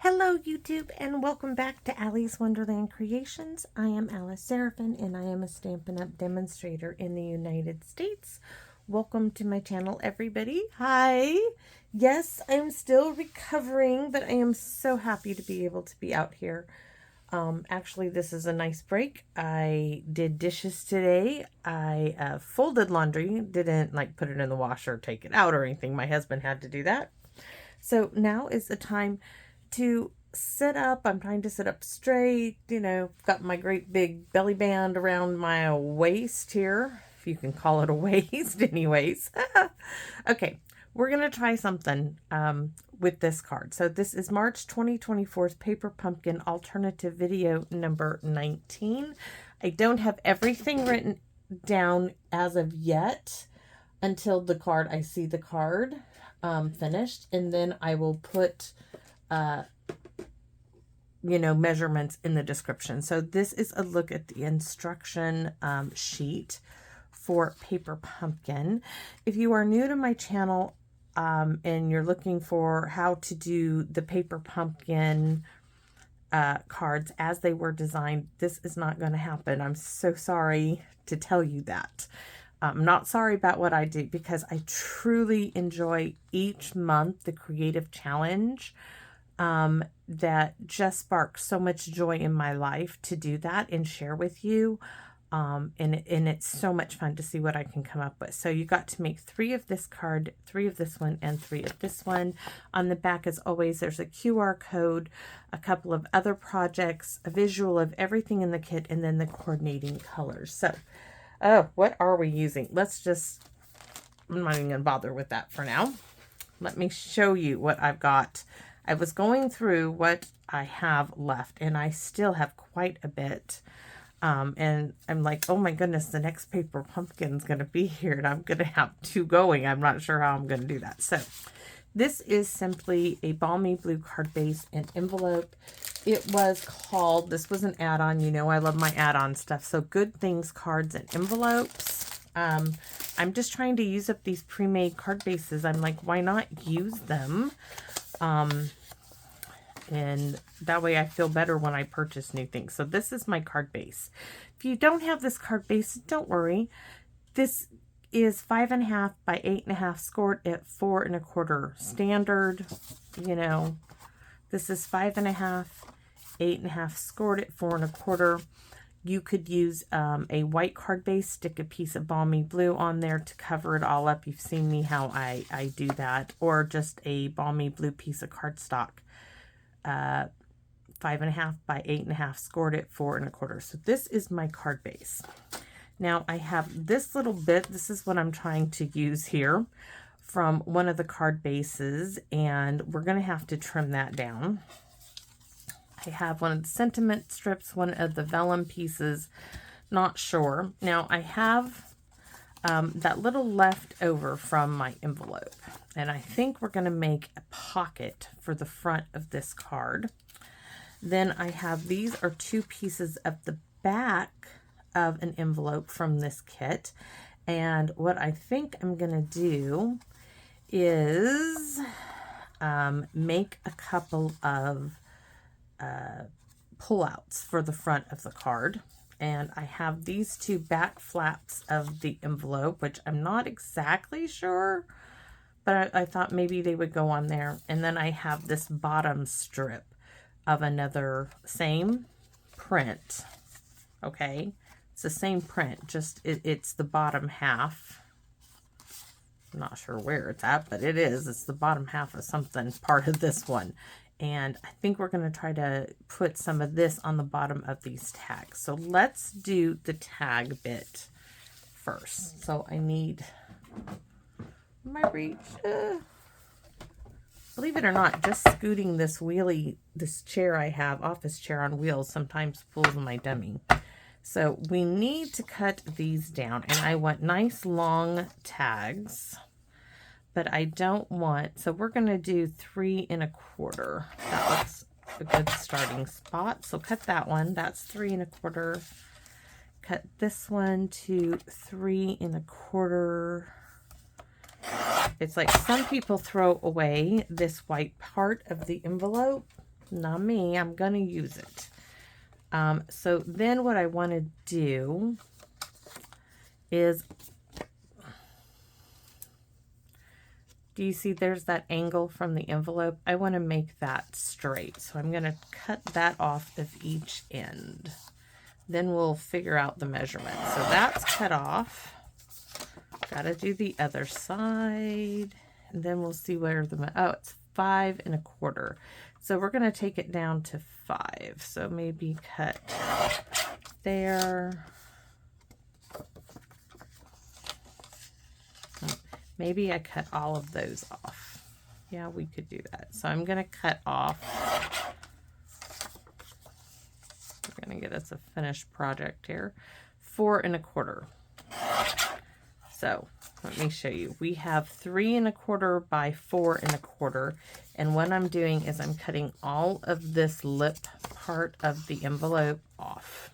Hello YouTube and welcome back to Allie's Wonderland Creations. I am Alice Seraphin and I am a Stampin' Up! Demonstrator in the United States. Welcome to my channel everybody. Hi! Yes, I'm still recovering, but I am so happy to be able to be out here. Actually, this is a nice break. I did dishes today. I folded laundry, didn't like put it in the washer, take it out or anything. My husband had to do that. So now is the time to sit up. I'm trying to sit up straight, got my great big belly band around my waist here, if you can call it a waist anyways. Okay, we're going to try something with this card. So this is March 2024's Paper Pumpkin alternative video number 19. I don't have everything written down as of yet until I see the card finished, and then I will put measurements in the description. So this is a look at the instruction sheet for Paper Pumpkin. If you are new to my channel and you're looking for how to do the Paper Pumpkin cards as they were designed, this is not going to happen. I'm so sorry to tell you that. I'm not sorry about what I do, because I truly enjoy each month the creative challenge that just sparks so much joy in my life to do that and share with you. And it's so much fun to see what I can come up with. So you got to make 3 of this card, 3 of this one, and 3 of this one. On the back, as always, there's a QR code, a couple of other projects, a visual of everything in the kit, and then the coordinating colors. So, oh, what are we using? I'm not even going to bother with that for now. Let me show you what I've got. I was going through what I have left, and I still have quite a bit. And I'm like, oh my goodness, the next Paper Pumpkin's going to be here, and I'm going to have 2 going. I'm not sure how I'm going to do that. So this is simply a balmy blue card base and envelope. It was called, this was an add-on. You know I love my add-on stuff. So Good Things cards and envelopes. I'm just trying to use up these pre-made card bases. I'm like, why not use them? And that way I feel better when I purchase new things. So this is my card base. If you don't have this card base, don't worry. This is 5.5 by 8.5, scored at 4 1/4 standard. This is 5.5, 8.5, scored at 4 1/4. You could use a white card base, stick a piece of balmy blue on there to cover it all up. You've seen me how I do that. Or just a balmy blue piece of cardstock. 5.5 by 8.5, scored at 4 1/4. So this is my card base. Now I have this little bit. This is what I'm trying to use here from one of the card bases, and we're going to have to trim that down. I have one of the sentiment strips, one of the vellum pieces, not sure. Now I have that little left over from my envelope, and I think we're going to make a pocket for the front of this card. Then I have, these are 2 pieces of the back of an envelope from this kit, and what I think I'm going to do is make a couple of pullouts for the front of the card. And I have these 2 back flaps of the envelope, which I'm not exactly sure, but I thought maybe they would go on there. And then I have this bottom strip of another same print. Okay, it's the same print, just it's the bottom half. I'm not sure where it's at, but it is. It's the bottom half of something, part of this one. And I think we're going to try to put some of this on the bottom of these tags. So let's do the tag bit first. So I need my reach. Believe it or not, just scooting this chair I have, office chair on wheels, sometimes pulls my dummy. So we need to cut these down, and I want nice long tags. But I don't want, so we're going to do 3 1/4. That looks a good starting spot. So cut that one. That's 3 1/4. Cut this one to 3 1/4. It's like some people throw away this white part of the envelope. Not me, I'm gonna use it. So then what I want to do is, do you see there's that angle from the envelope? I want to make that straight. So I'm going to cut that off of each end. Then we'll figure out the measurement. So that's cut off. Got to do the other side. And then we'll see where the, oh, it's 5 1/4. So we're going to take it down to 5. So maybe cut there. Maybe I cut all of those off. Yeah, we could do that. So I'm going to cut off. We're going to get us a finished project here. 4 1/4. So let me show you. We have 3 1/4 by 4 1/4. And what I'm doing is I'm cutting all of this lip part of the envelope off.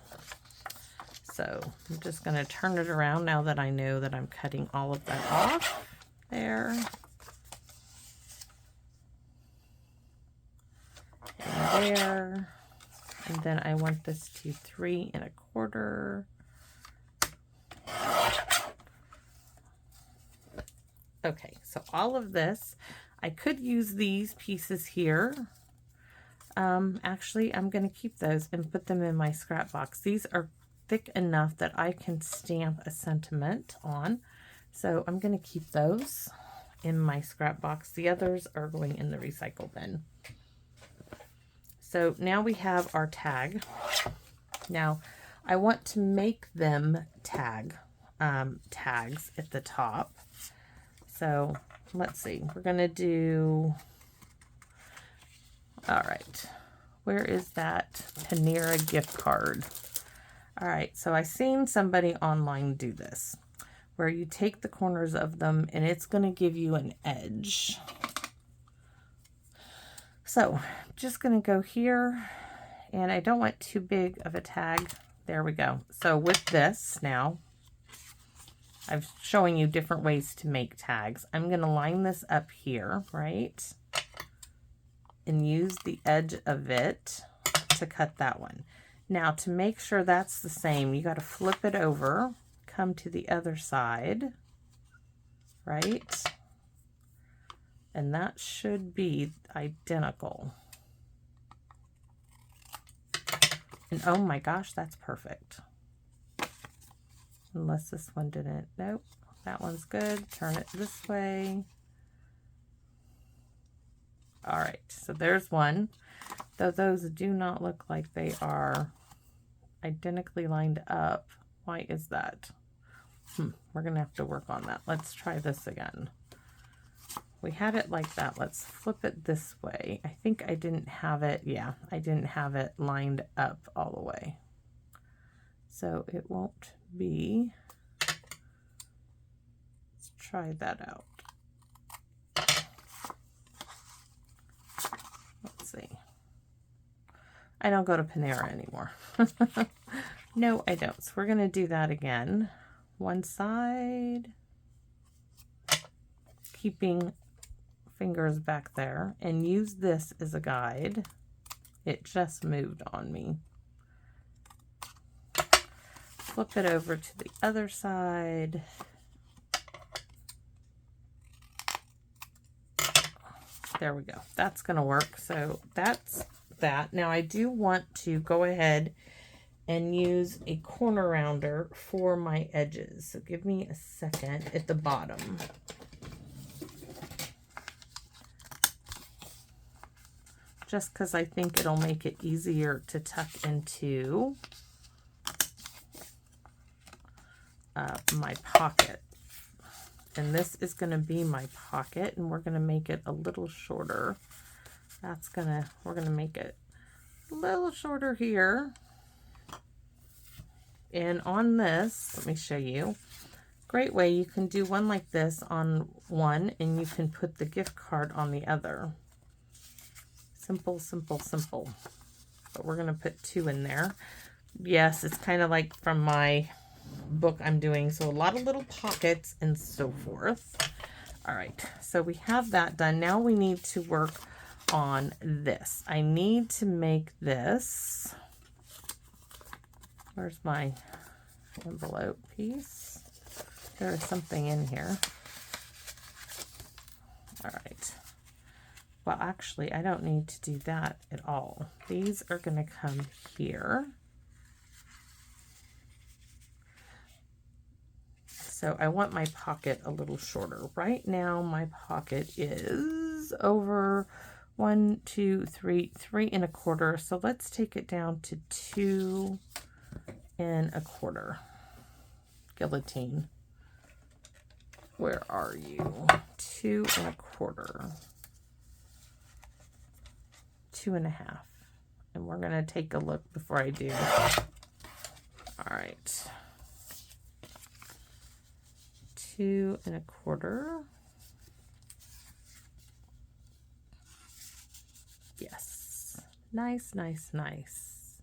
So I'm just going to turn it around now that I know that I'm cutting all of that off. There. And there. And then I want this to 3 1/4. Okay, so all of this, I could use these pieces here. Actually, I'm going to keep those and put them in my scrap box. These are thick enough that I can stamp a sentiment on. So I'm going to keep those in my scrap box. The others are going in the recycle bin. So now we have our tag. Now I want to make them tags at the top. So let's see, we're going to do, all right, where is that Panera gift card? All right, so I seen somebody online do this, where you take the corners of them and it's going to give you an edge. So I'm just going to go here, and I don't want too big of a tag. There we go. So with this now, I'm showing you different ways to make tags. I'm going to line this up here, right? And use the edge of it to cut that one. Now to make sure that's the same, you got to flip it over, come to the other side, right? And that should be identical. And oh my gosh, that's perfect. Unless this one didn't. Nope, that one's good. Turn it this way. All right, so there's one. Though those do not look like they are identically lined up. Why is that? We're gonna have to work on that. Let's try this again. We had it like that. Let's flip it this way. I think I didn't have it. Yeah, I didn't have it lined up all the way. So it won't be. Let's try that out. Let's see. I don't go to Panera anymore. No, I don't. So we're going to do that again. One side. Keeping fingers back there. And use this as a guide. It just moved on me. Flip it over to the other side. There we go. That's going to work. So that's that. Now I do want to go ahead and use a corner rounder for my edges. So give me a second at the bottom. Just because I think it'll make it easier to tuck into my pocket. And this is going to be my pocket, and we're going to make it a little shorter. We're going to make it a little shorter here. And on this, let me show you. Great way, you can do one like this on one, and you can put the gift card on the other. Simple, simple, simple. But we're going to put 2 in there. Yes, it's kind of like from my book I'm doing, so a lot of little pockets and so forth. All right, so we have that done. Now we need to work on this. I need to make this, where's my envelope piece? There is something in here. All right. Well, actually, I don't need to do that at all. These are going to come here. So I want my pocket a little shorter. Right now, my pocket is over 1, 2, 3, 3 1/4. So let's take it down to 2 1/4. Guillotine. Where are you? 2 1/4. 2 1/2. And we're going to take a look before I do. All right. 2 1/4. Yes. Nice, nice, nice.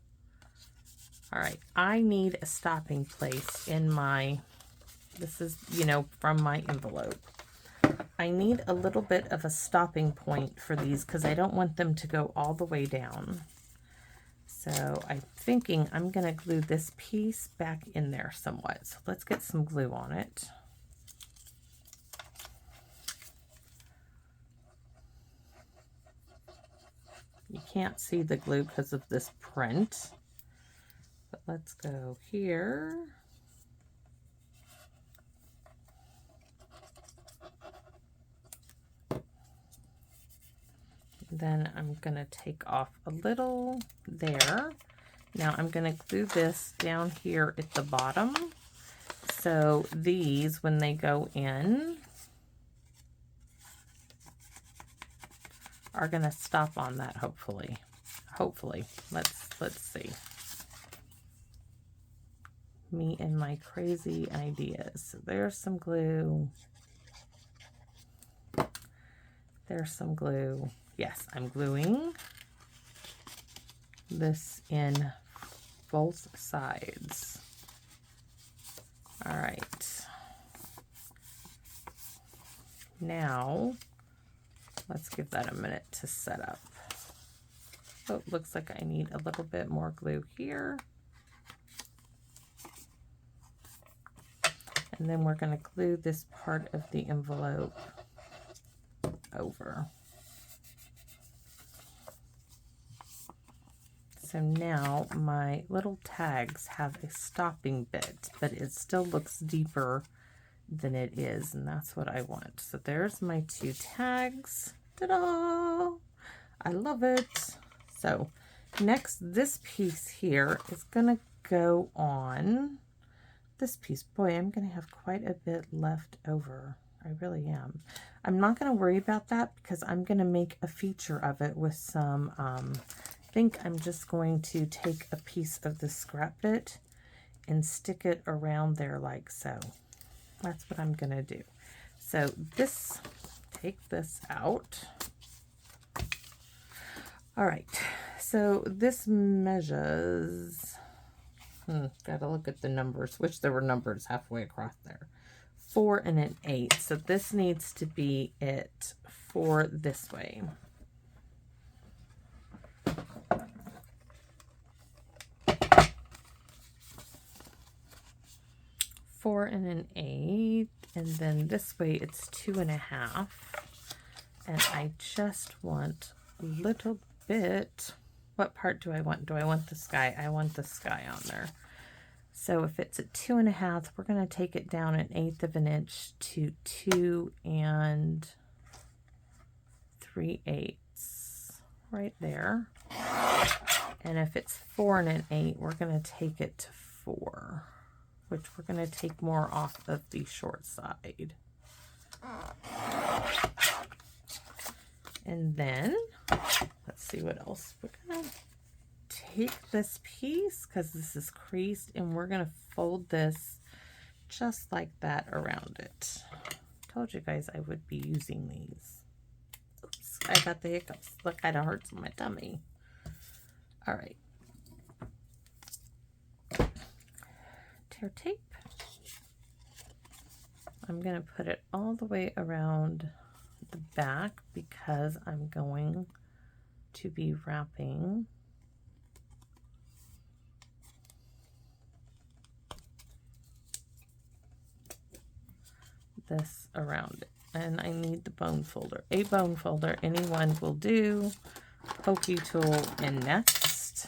All right. I need a stopping place in my, this is, you know, from my envelope. I need a little bit of a stopping point for these because I don't want them to go all the way down. So I'm thinking I'm going to glue this piece back in there somewhat. So let's get some glue on it. You can't see the glue because of this print, but let's go here. Then I'm going to take off a little there. Now I'm going to glue this down here at the bottom. So these, when they go in, are going to stop on that, hopefully. Hopefully. Let's see. Me and my crazy ideas. So there's some glue. There's some glue. Yes, I'm gluing this in both sides. All right. Now, let's give that a minute to set up. Oh, it looks like I need a little bit more glue here. And then we're going to glue this part of the envelope over. So now my little tags have a stopping bit, but it still looks deeper than it is, and that's what I want. So there's my 2 tags. Ta-da! I love it. So next, this piece here is gonna go on this piece. Boy, I'm gonna have quite a bit left over. I really am. I'm not gonna worry about that because I'm gonna make a feature of it with some, I think I'm just going to take a piece of the scrap bit and stick it around there like so. That's what I'm gonna do. So this, take this out. All right, so this measures, gotta look at the numbers, which there were numbers halfway across there. 4 and an 8. So this needs to be it for this way. Four and an 8, and then this way it's 2 1/2, and I just want a little bit. What part do I want? Do I want the sky? I want the sky on there. So if it's at 2 1/2, we're going to take it down 1/8 of an inch to 2 3/8 right there. And if it's 4 and an 8, we're going to take it to 4. Which we're going to take more off of the short side. And then, let's see what else. We're going to take this piece, because this is creased, and we're going to fold this just like that around it. Told you guys I would be using these. Oops, I got the hiccups. Look, kind of hurts my tummy. All right. Tear tape. I'm going to put it all the way around the back because I'm going to be wrapping this around it. And I need the bone folder. A bone folder, anyone will do. Pokey tool and next.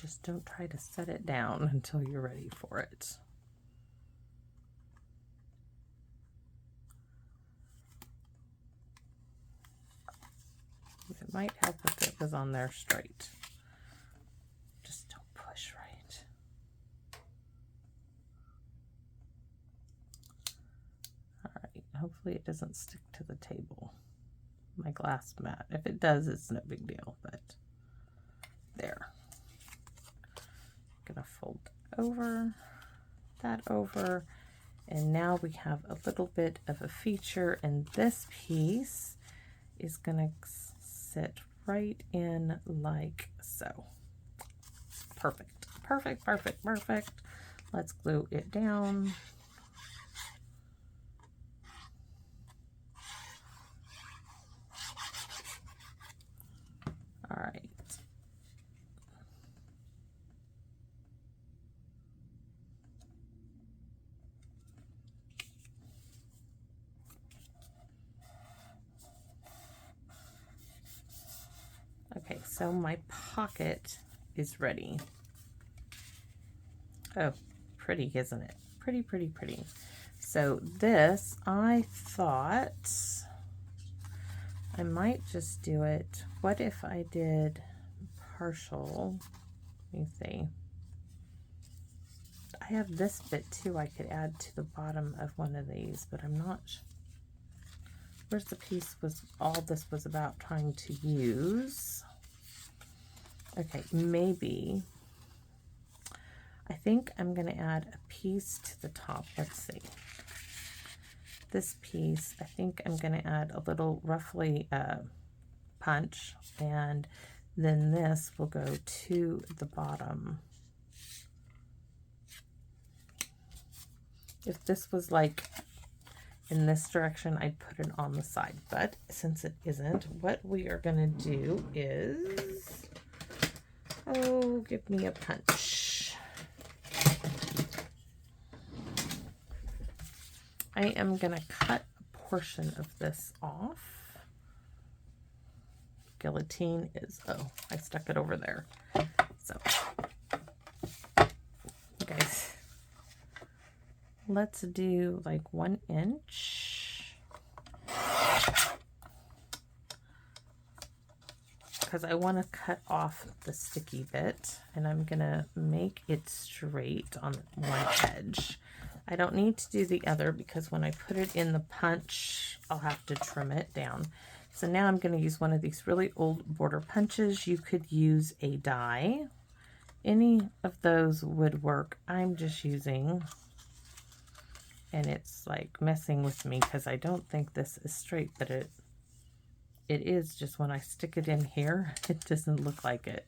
Just don't try to set it down until you're ready for it. It might help if it was on there straight. Just don't push right. All right, hopefully it doesn't stick to the table, my glass mat. If it does, it's no big deal, but there. Gonna fold that over, and now we have a little bit of a feature, and this piece is gonna sit right in like so. Perfect, perfect, perfect, perfect. Let's glue it down. All right. Okay, so my pocket is ready. Oh, pretty, isn't it? Pretty, pretty, pretty. So this, I thought I might just do it. What if I did partial? Let me see. I have this bit too I could add to the bottom of one of these, but I'm not sure. Where's the piece was all this was about trying to use? Okay, maybe. I think I'm going to add a piece to the top. Let's see. This piece, I think I'm going to add a little roughly punch, and then this will go to the bottom. If this was like in this direction, I'd put it on the side, but since it isn't, what we are going to do is, oh, give me a punch. I am going to cut a portion of this off. Guillotine is, oh, I stuck it over there. So, you guys, let's do like 1 inch. Because I want to cut off the sticky bit, and I'm going to make it straight on one edge. I don't need to do the other because when I put it in the punch, I'll have to trim it down. So now I'm going to use one of these really old border punches. You could use a die. Any of those would work. I'm just using, and it's like messing with me because I don't think this is straight, but it is. Just when I stick it in here, it doesn't look like it.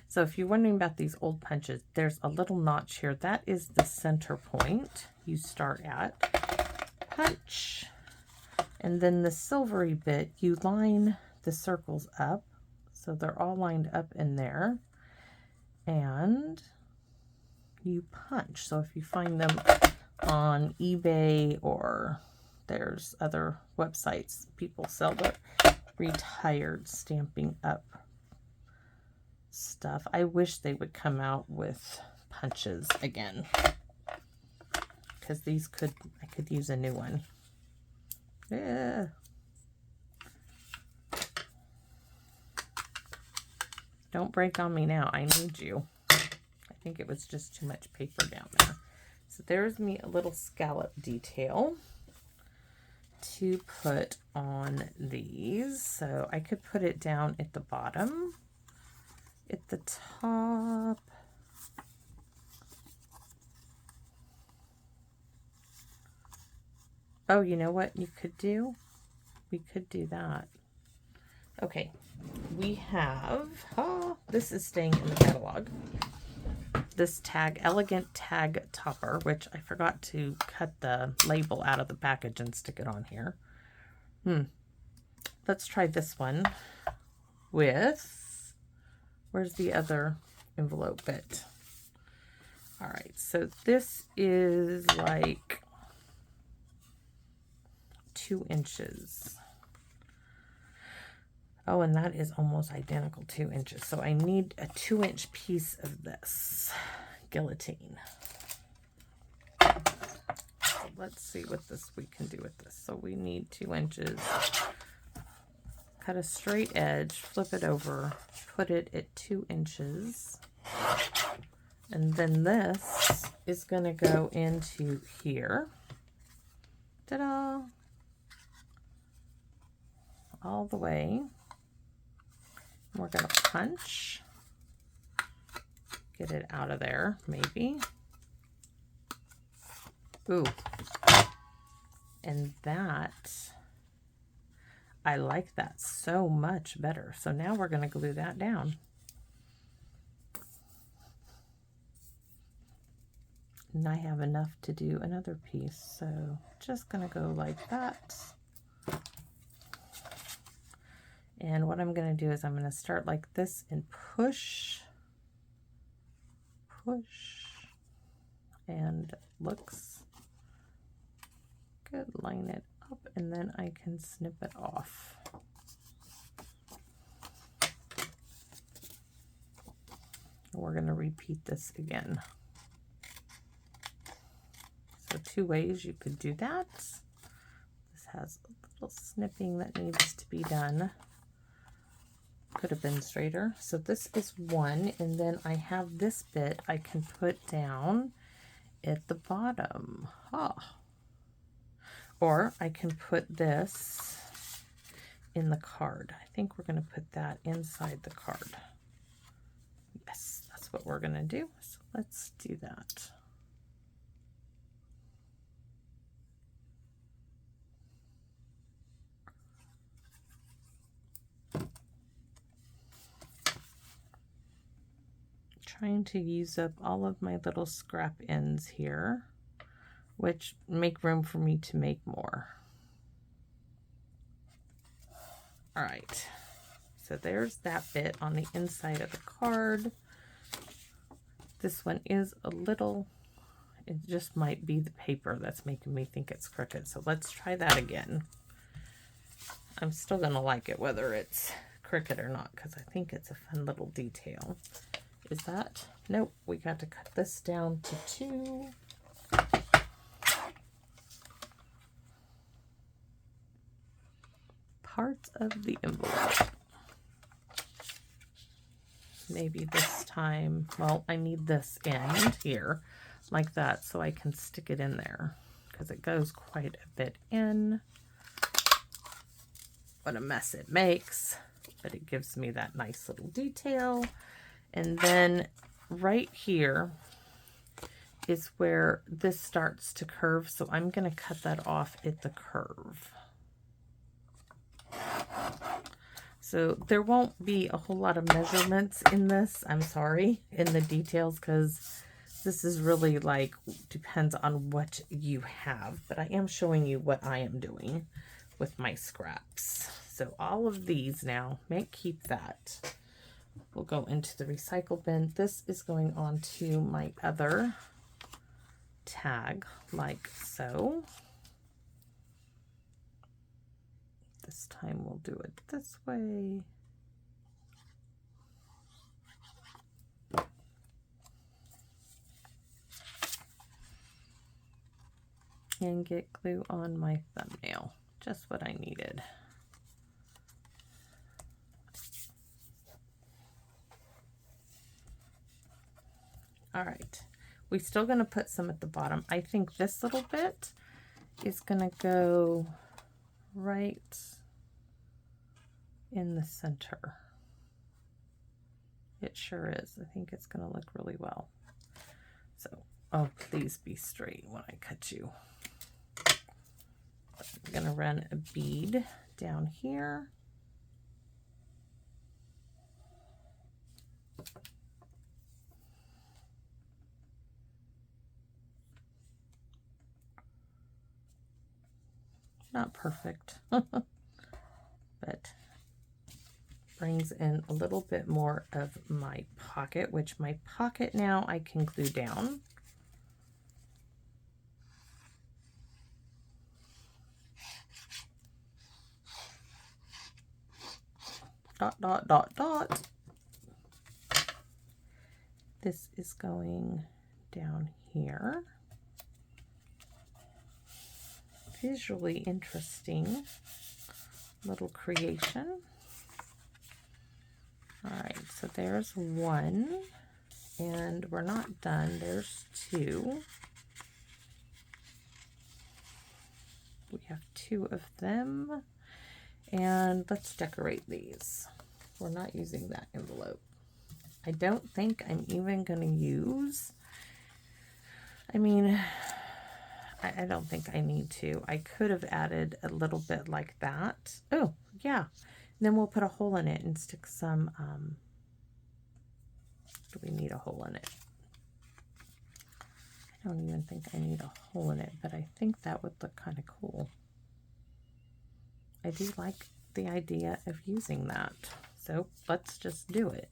So if you're wondering about these old punches, there's a little notch here. That is the center point you start at. Punch. And then the silvery bit, you line the circles up. So they're all lined up in there. And you punch. So if you find them on eBay, or there's other websites, people sell their retired Stampin' Up stuff. I wish they would come out with punches again, because these I could use a new one. Yeah. Don't break on me now. I need you. I think it was just too much paper down there. So there's me a little scallop detail to put on these. So I could put it down at the bottom, at the top. Oh, you know what you could do? We could do that. Okay, we have, oh, this is staying in the catalog. This tag, Elegant Tag Topper, which I forgot to cut the label out of the package and stick it on here. Let's try this one with, where's the other envelope bit? All right, so this is like 2 inches. Oh, and that is almost identical, 2 inches. So I need a 2-inch piece of this guillotine. So let's see what we can do with this. So we need 2 inches. Cut a straight edge, flip it over, put it at 2 inches. And then this is going to go into here. Ta-da! All the way. We're going to punch. Get it out of there, maybe. Ooh. And that, I like that so much better. So now we're going to glue that down. And I have enough to do another piece, so just going to go like that. And what I'm going to do is I'm going to start like this and push, and looks good. Line it up, and then I can snip it off. We're going to repeat this again. So 2 ways you could do that. This has a little snipping that needs to be done. Could have been straighter. So this is one, and then I have this bit I can put down at the bottom. Oh. Or I can put this in the card. I think we're going to put that inside the card. Yes, that's what we're going to do. So let's do that. Trying to use up all of my little scrap ends here, which make room for me to make more. All right, so there's that bit on the inside of the card. This one is a little, it just might be the paper that's making me think it's crooked. So let's try that again. I'm still gonna like it whether it's crooked or not, because I think it's a fun little detail. Is that? Nope, we got to cut this down to 2. Parts of the envelope. Maybe this time, well, I need this end here like that so I can stick it in there because it goes quite a bit in. What a mess it makes, but it gives me that nice little detail. And then right here is where this starts to curve. So I'm going to cut that off at the curve. So there won't be a whole lot of measurements in this. I'm sorry, in the details, because this is really like, depends on what you have. But I am showing you what I am doing with my scraps. So all of these now, keep that. Will go into the recycle bin. This is going on to my other tag, like so. This time we'll do it this way. And get glue on my thumbnail. Just what I needed. All right, we're still going to put some at the bottom. I think this little bit is going to go right in the center. It sure is. I think it's going to look really well. So, oh, please be straight when I cut you. I'm going to run a bead down here. Not perfect, but brings in a little bit more of my pocket, which my pocket now I can glue down. Dot, dot, dot, dot. This is going down here. Visually interesting little creation. All right, so there's one, and we're not done. There's two. We have two of them, and let's decorate these. We're not using that envelope. I don't think I'm even going to use, I mean, I don't think I need to. I could have added a little bit like that. Oh, yeah. Then we'll put a hole in it and stick some, do we need a hole in it? I don't even think I need a hole in it, but I think that would look kind of cool. I do like the idea of using that. So let's just do it.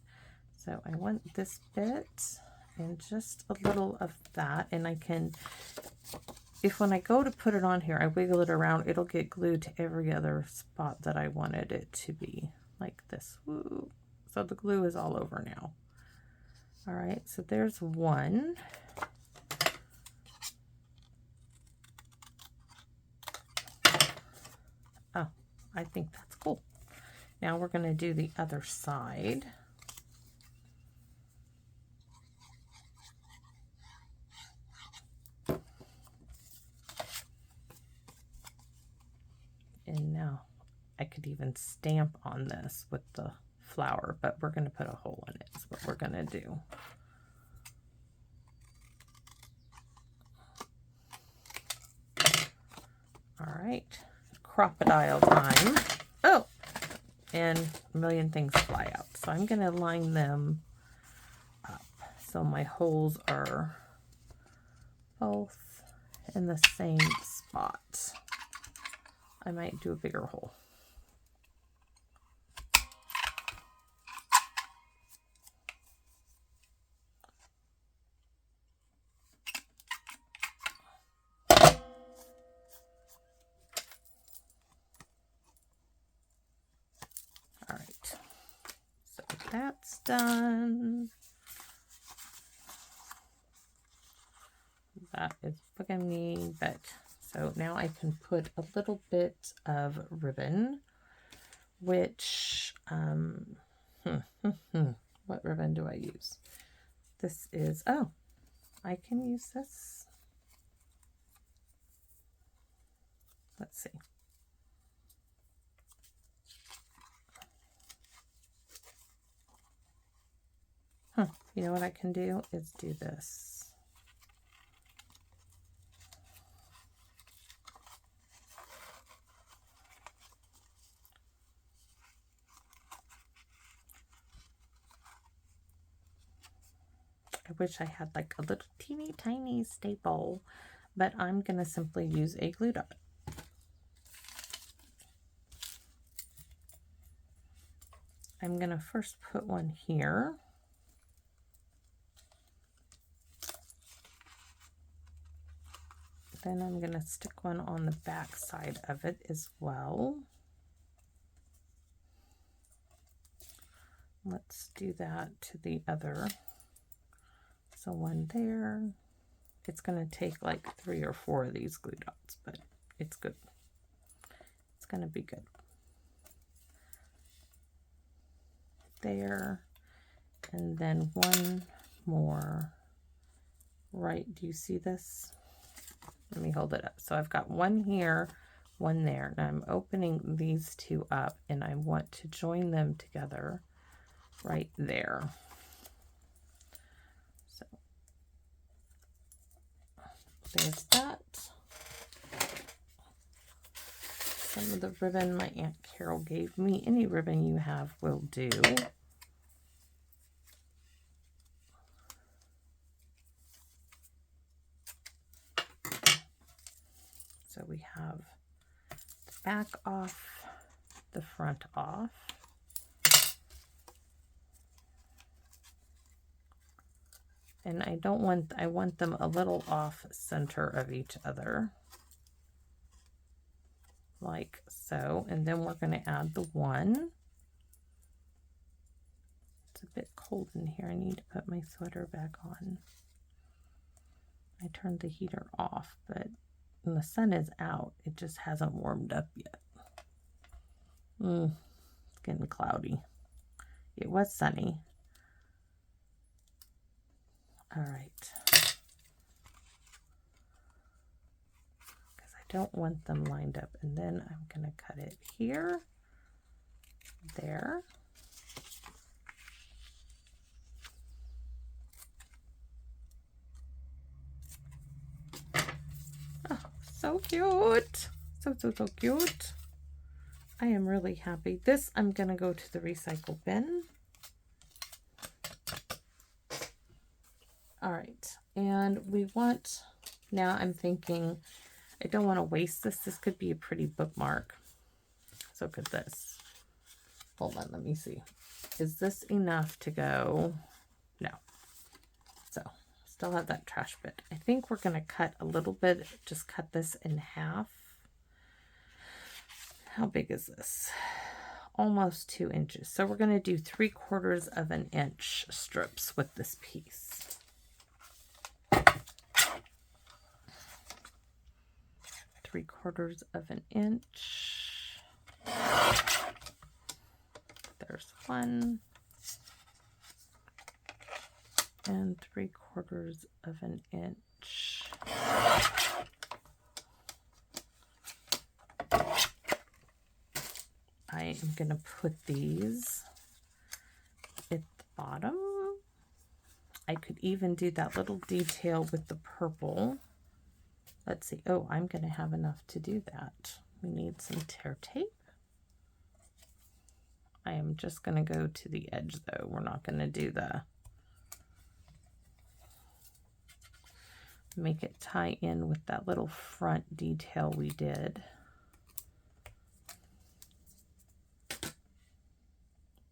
So I want this bit and just a little of that, and I can, if when I go to put it on here, I wiggle it around, it'll get glued to every other spot that I wanted it to be, like this. Woo. So the glue is all over now. All right, so there's one. Oh, I think that's cool. Now we're going to do the other side. And now I could even stamp on this with the flower, but we're going to put a hole in it is what we're going to do. All right, crocodile time. Oh, and a million things fly out. So I'm going to line them up so my holes are both in the same spot. I might do a bigger hole. All right, so that's done. That is bugging me, but so now I can put a little bit of ribbon, which, what ribbon do I use? This is, oh, I can use this. Let's see. You know what I can do is do this. I wish I had like a little teeny tiny staple, but I'm going to simply use a glue dot. I'm going to first put one here. Then I'm going to stick one on the back side of it as well. Let's do that to the other. So one there. It's going to take like 3 or 4 of these glue dots, but it's good. It's going to be good. There. And then one more. Right, do you see this? Let me hold it up. So I've got one here, one there. Now I'm opening these two up, and I want to join them together right there. So there's that. Some of the ribbon my Aunt Carol gave me. Any ribbon you have will do. So we have the back off, the front off. And I want them a little off center of each other, like so. And then we're going to add the one. It's a bit cold in here. I need to put my sweater back on. I turned the heater off, but when the sun is out, it just hasn't warmed up yet. It's getting cloudy. It was sunny. All right. Because I don't want them lined up. And then I'm going to cut it here, there. Oh, so cute. So cute. I am really happy. This I'm going to go to the recycle bin. All right, and we want, now I'm thinking, I don't want to waste this. This could be a pretty bookmark. So could this. Hold on, let me see. Is this enough to go? No. So, still have that trash bit. I think we're going to cut a little bit, just cut this in half. How big is this? Almost 2 inches. So we're going to do 3/4 of an inch strips with this piece. 3/4 of an inch. There's one. And 3/4 of an inch. I am going to put these at the bottom. I could even do that little detail with the purple. Let's see. Oh, I'm going to have enough to do that. We need some tear tape. I am just going to go to the edge, though. We're not going to do the... Make it tie in with that little front detail we did.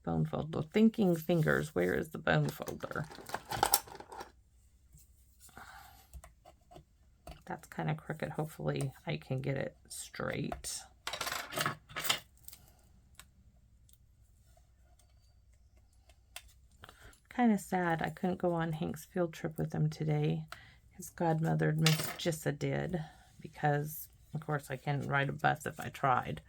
Bone folder. Thinking fingers. Where is the bone folder? That's kind of crooked. Hopefully I can get it straight. Kind of sad I couldn't go on Hank's field trip with him today. His godmother, Miss Jissa, did, because of course I can't ride a bus if I tried.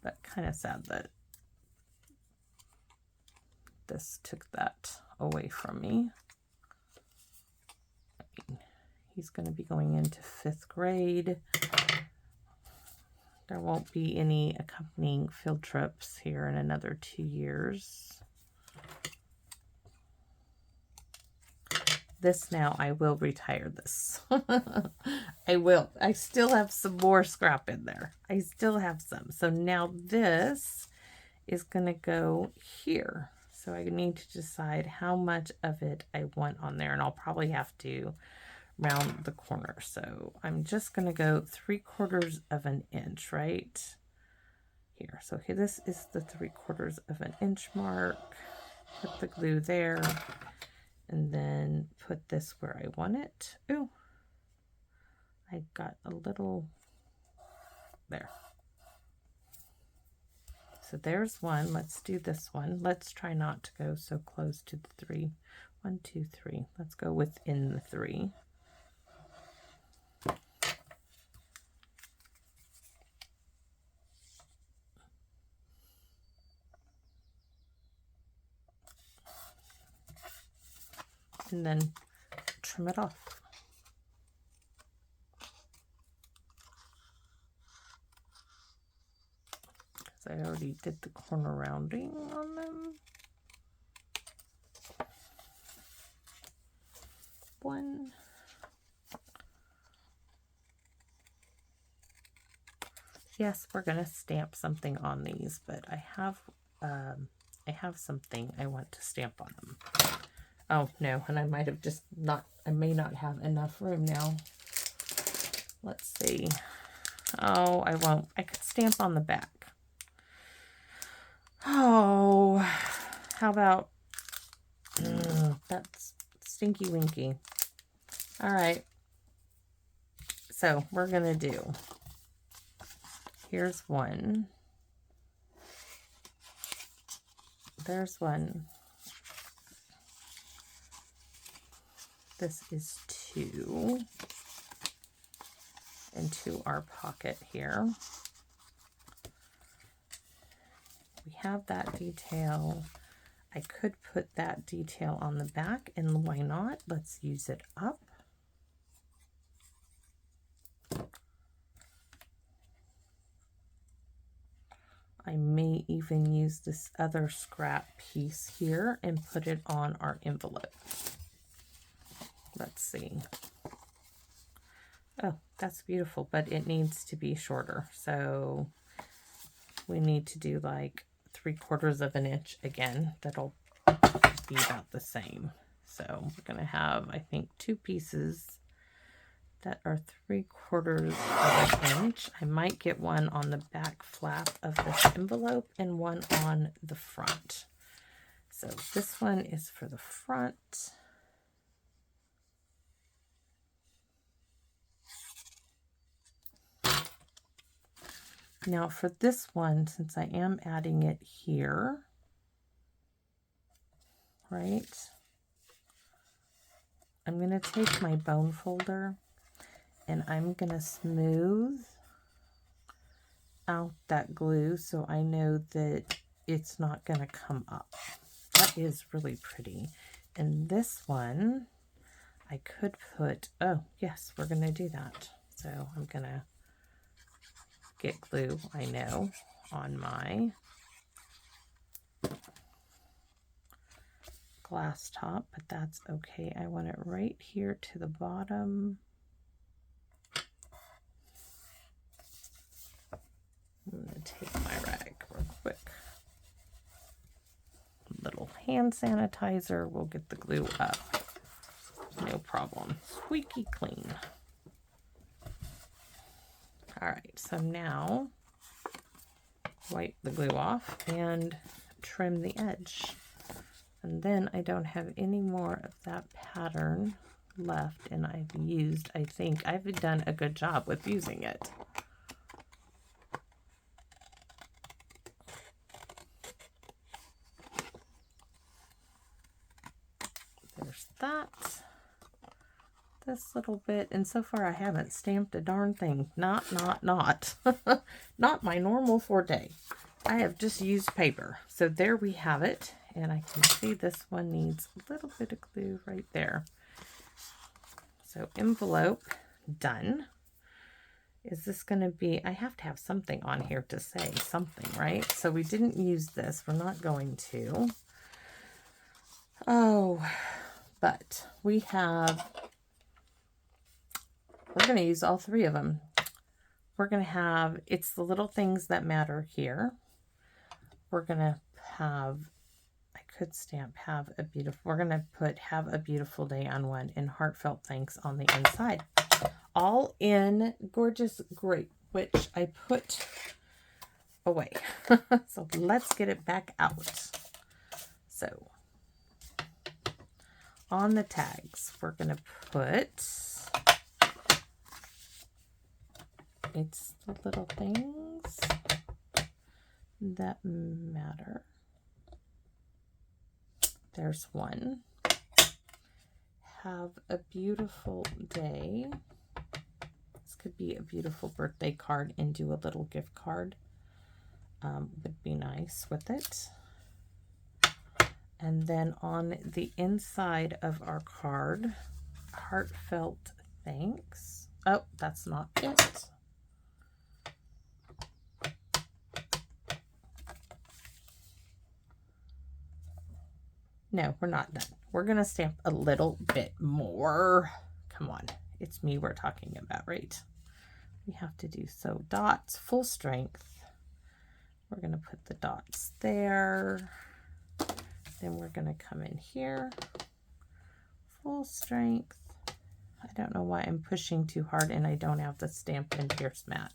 But kind of sad that this took that away from me. I mean, he's going to be going into 5th grade. There won't be any accompanying field trips here in another 2 years. This now, I will retire this. I will. I still have some more scrap in there. I still have some. So now this is going to go here. So I need to decide how much of it I want on there. And I'll probably have to round the corner. So I'm just going to go 3/4 of an inch right here. So okay, this is the 3/4 of an inch mark. Put the glue there. And then put this where I want it. Ooh, I got a little there. So there's one. Let's do this one. Let's try not to go so close to the 3. 1, 2, 3. Let's go within the 3. And then trim it off. Because I already did the corner rounding on them. 1. Yes, we're going to stamp something on these, but I have something I want to stamp on them. Oh, no, and I might have just not, I may not have enough room now. Let's see. Oh, I won't. I could stamp on the back. Oh, how about, that's stinky winky. All right. So we're going to do, here's one. There's one. This is two. Into our pocket here. We have that detail. I could put that detail on the back, and why not? Let's use it up. I may even use this other scrap piece here and put it on our envelope. Let's see. Oh, that's beautiful, but it needs to be shorter. So we need to do like 3/4 of an inch again. That'll be about the same. So we're going to have, I think, 2 pieces that are 3/4 of an inch. I might get one on the back flap of this envelope and one on the front. So this one is for the front. Now for this one, since I am adding it here, right, I'm going to take my bone folder and I'm going to smooth out that glue so I know that it's not going to come up. That is really pretty. And this one, I could put, oh yes, we're going to do that. So I'm going to get glue, I know, on my glass top, but that's okay. I want it right here to the bottom. I'm going to take my rag real quick. Little hand sanitizer will get the glue up. No problem. Squeaky clean. All right, so now wipe the glue off and trim the edge. And then I don't have any more of that pattern left, and I think I've done a good job with using it. There's that. This little bit, and so far I haven't stamped a darn thing. Not my normal forte. I have just used paper. So there we have it, and I can see this one needs a little bit of glue right there. So envelope done. Is this going to be, I have to have something on here to say something, right? So we didn't use this. We're not going to. Oh, but we have, we're going to use all 3 of them. We're going to have, it's the little things that matter here. We're going to have, I could stamp have a beautiful, we're going to put have a beautiful day on one and heartfelt thanks on the inside. All in gorgeous grape, which I put away. So let's get it back out. So on the tags, we're going to put, it's the little things that matter. There's one. Have a beautiful day. This could be a beautiful birthday card and do a little gift card. Would be nice with it. And then on the inside of our card, heartfelt thanks. Oh, that's not it. No, we're not done. We're going to stamp a little bit more. Come on. It's me we're talking about, right? We have to do so dots, full strength. We're going to put the dots there. Then we're going to come in here full strength. I don't know why I'm pushing too hard and I don't have the Stampin' Pierce mat,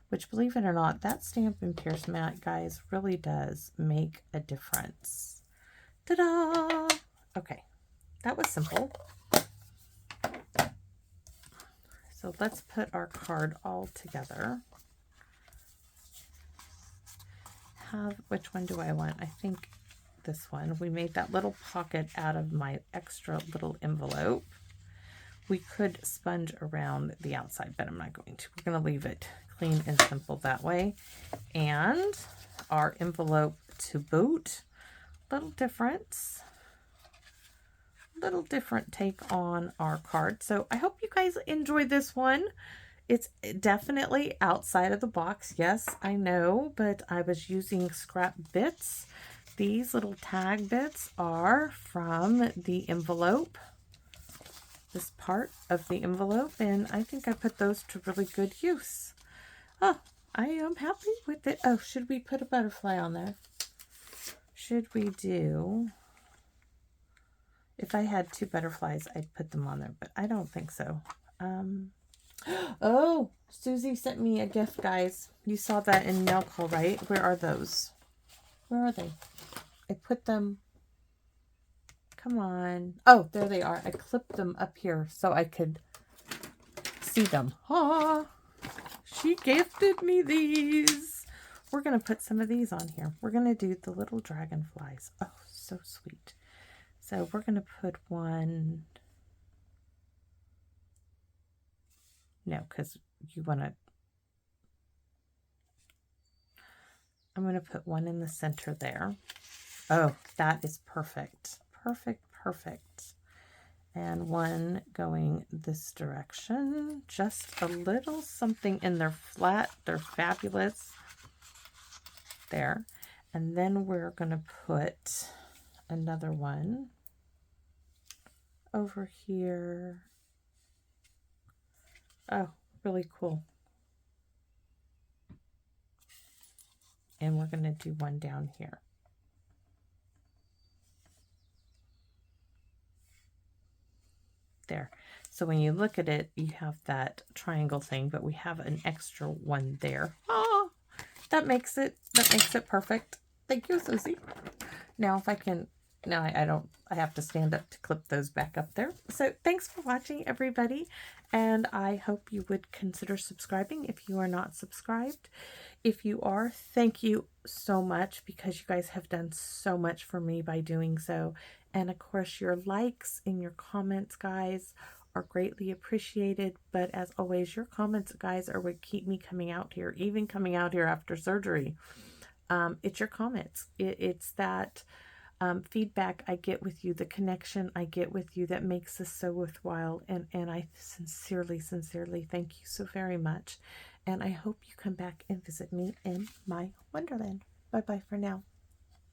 which, believe it or not, that Stampin' Pierce mat, guys, really does make a difference. Ta-da! Okay, that was simple. So let's put our card all together. Which one do I want? I think this one. We made that little pocket out of my extra little envelope. We could sponge around the outside, but I'm not going to. We're going to leave it clean and simple that way. And our envelope to boot. Little difference. Little different take on our card. So I hope you guys enjoyed this one. It's definitely outside of the box. Yes, I know, but I was using scrap bits. These little tag bits are from the envelope, this part of the envelope, and I think I put those to really good use. Oh, I am happy with it. Oh, should we put a butterfly on there? Should we do... If I had 2 butterflies, I'd put them on there, but I don't think so. Oh, Susie sent me a gift, guys. You saw that in mail call, right? Where are those? Where are they? I put them... Come on. Oh, there they are. I clipped them up here so I could see them. Ah, she gifted me these. We're going to put some of these on here. We're going to do the little dragonflies. Oh, so sweet. So we're going to put one... No, because you want to... I'm going to put one in the center there. Oh, that is perfect. Perfect, perfect. And one going this direction. Just a little something in their flat. They're fabulous. There. And then we're going to put another one over here. Oh, really cool. And we're going to do one down here. There. So when you look at it, you have that triangle thing, but we have an extra one there. Oh, that makes it perfect. Thank you, Susie. Now if I can, now I have to stand up to clip those back up there. So thanks for watching, everybody. And I hope you would consider subscribing if you are not subscribed. If you are, thank you so much, because you guys have done so much for me by doing so. And of course, your likes and your comments, guys, are greatly appreciated. But as always, your comments, guys, are what keep me coming out here, even coming out here after surgery. It's your comments. It's that feedback I get with you, the connection I get with you that makes this so worthwhile. And I sincerely, sincerely thank you so very much. And I hope you come back and visit me in my Wonderland. Bye-bye for now.